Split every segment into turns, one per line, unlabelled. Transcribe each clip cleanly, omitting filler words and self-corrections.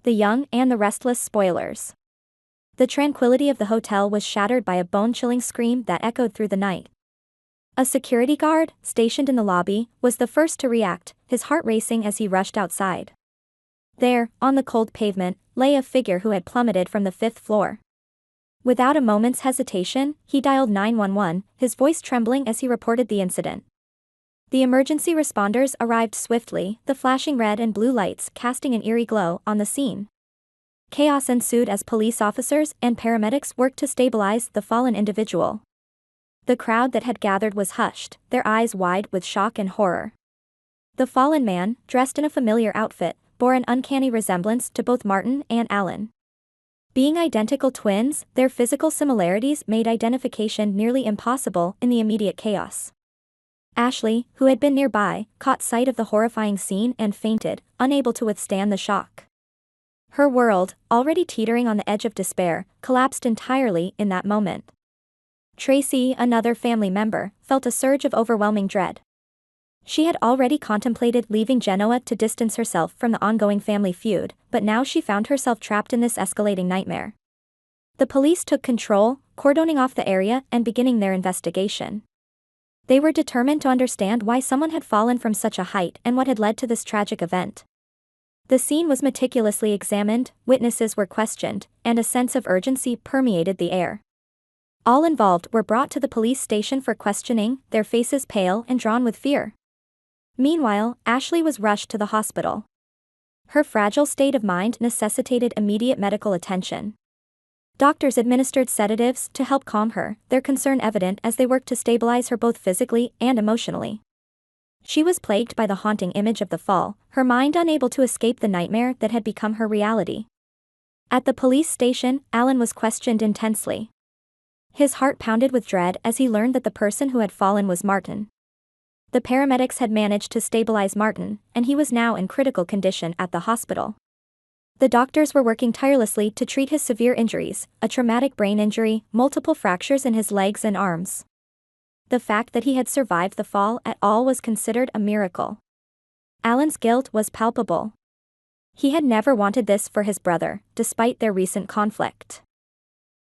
the young, and the restless spoilers. The tranquility of the hotel was shattered by a bone-chilling scream that echoed through the night. A security guard, stationed in the lobby, was the first to react, his heart racing as he rushed outside. There, on the cold pavement, lay a figure who had plummeted from the 5th floor. Without a moment's hesitation, he dialed 911, his voice trembling as he reported the incident. The emergency responders arrived swiftly, the flashing red and blue lights casting an eerie glow on the scene. Chaos ensued as police officers and paramedics worked to stabilize the fallen individual. The crowd that had gathered was hushed, their eyes wide with shock and horror. The fallen man, dressed in a familiar outfit, bore an uncanny resemblance to both Martin and Alan. Being identical twins, their physical similarities made identification nearly impossible in the immediate chaos. Ashley, who had been nearby, caught sight of the horrifying scene and fainted, unable to withstand the shock. Her world, already teetering on the edge of despair, collapsed entirely in that moment. Tracy, another family member, felt a surge of overwhelming dread. She had already contemplated leaving Genoa to distance herself from the ongoing family feud, but now she found herself trapped in this escalating nightmare. The police took control, cordoning off the area and beginning their investigation. They were determined to understand why someone had fallen from such a height and what had led to this tragic event. The scene was meticulously examined, witnesses were questioned, and a sense of urgency permeated the air. All involved were brought to the police station for questioning, their faces pale and drawn with fear. Meanwhile, Ashley was rushed to the hospital. Her fragile state of mind necessitated immediate medical attention. Doctors administered sedatives to help calm her, their concern evident as they worked to stabilize her both physically and emotionally. She was plagued by the haunting image of the fall, her mind unable to escape the nightmare that had become her reality. At the police station, Alan was questioned intensely. His heart pounded with dread as he learned that the person who had fallen was Martin. The paramedics had managed to stabilize Martin, and he was now in critical condition at the hospital. The doctors were working tirelessly to treat his severe injuries, a traumatic brain injury, multiple fractures in his legs and arms. The fact that he had survived the fall at all was considered a miracle. Alan's guilt was palpable. He had never wanted this for his brother, despite their recent conflict.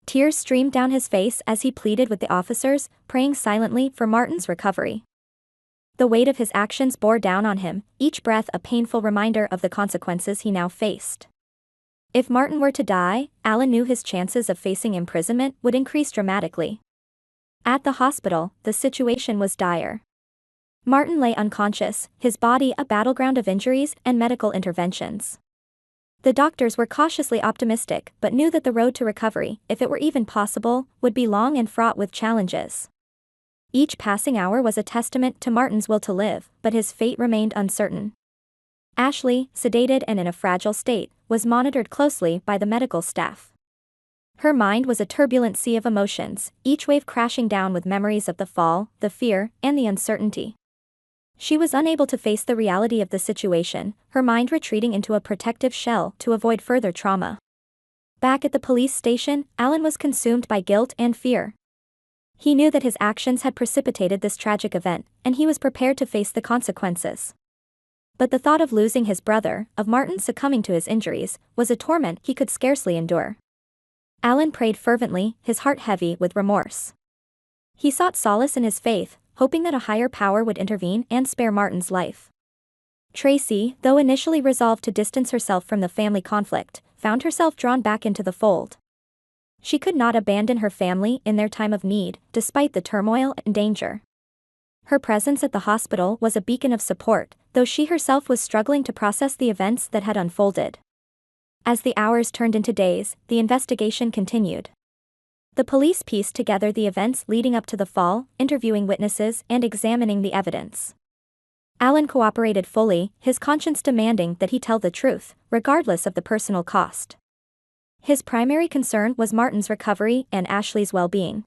Tears streamed down his face as he pleaded with the officers, praying silently for Martin's recovery. The weight of his actions bore down on him, each breath a painful reminder of the consequences he now faced. If Martin were to die, Alan knew his chances of facing imprisonment would increase dramatically. At the hospital, the situation was dire. Martin lay unconscious, his body a battleground of injuries and medical interventions. The doctors were cautiously optimistic but knew that the road to recovery, if it were even possible, would be long and fraught with challenges. Each passing hour was a testament to Martin's will to live, but his fate remained uncertain. Ashley, sedated and in a fragile state, was monitored closely by the medical staff. Her mind was a turbulent sea of emotions, each wave crashing down with memories of the fall, the fear, and the uncertainty. She was unable to face the reality of the situation, her mind retreating into a protective shell to avoid further trauma. Back at the police station, Alan was consumed by guilt and fear. He knew that his actions had precipitated this tragic event, and he was prepared to face the consequences. But the thought of losing his brother, of Martin succumbing to his injuries, was a torment he could scarcely endure. Alan prayed fervently, his heart heavy with remorse. He sought solace in his faith, hoping that a higher power would intervene and spare Martin's life. Tracy, though initially resolved to distance herself from the family conflict, found herself drawn back into the fold. She could not abandon her family in their time of need, despite the turmoil and danger. Her presence at the hospital was a beacon of support, though she herself was struggling to process the events that had unfolded. As the hours turned into days, the investigation continued. The police pieced together the events leading up to the fall, interviewing witnesses and examining the evidence. Alan cooperated fully, his conscience demanding that he tell the truth, regardless of the personal cost. His primary concern was Martin's recovery and Ashley's well-being.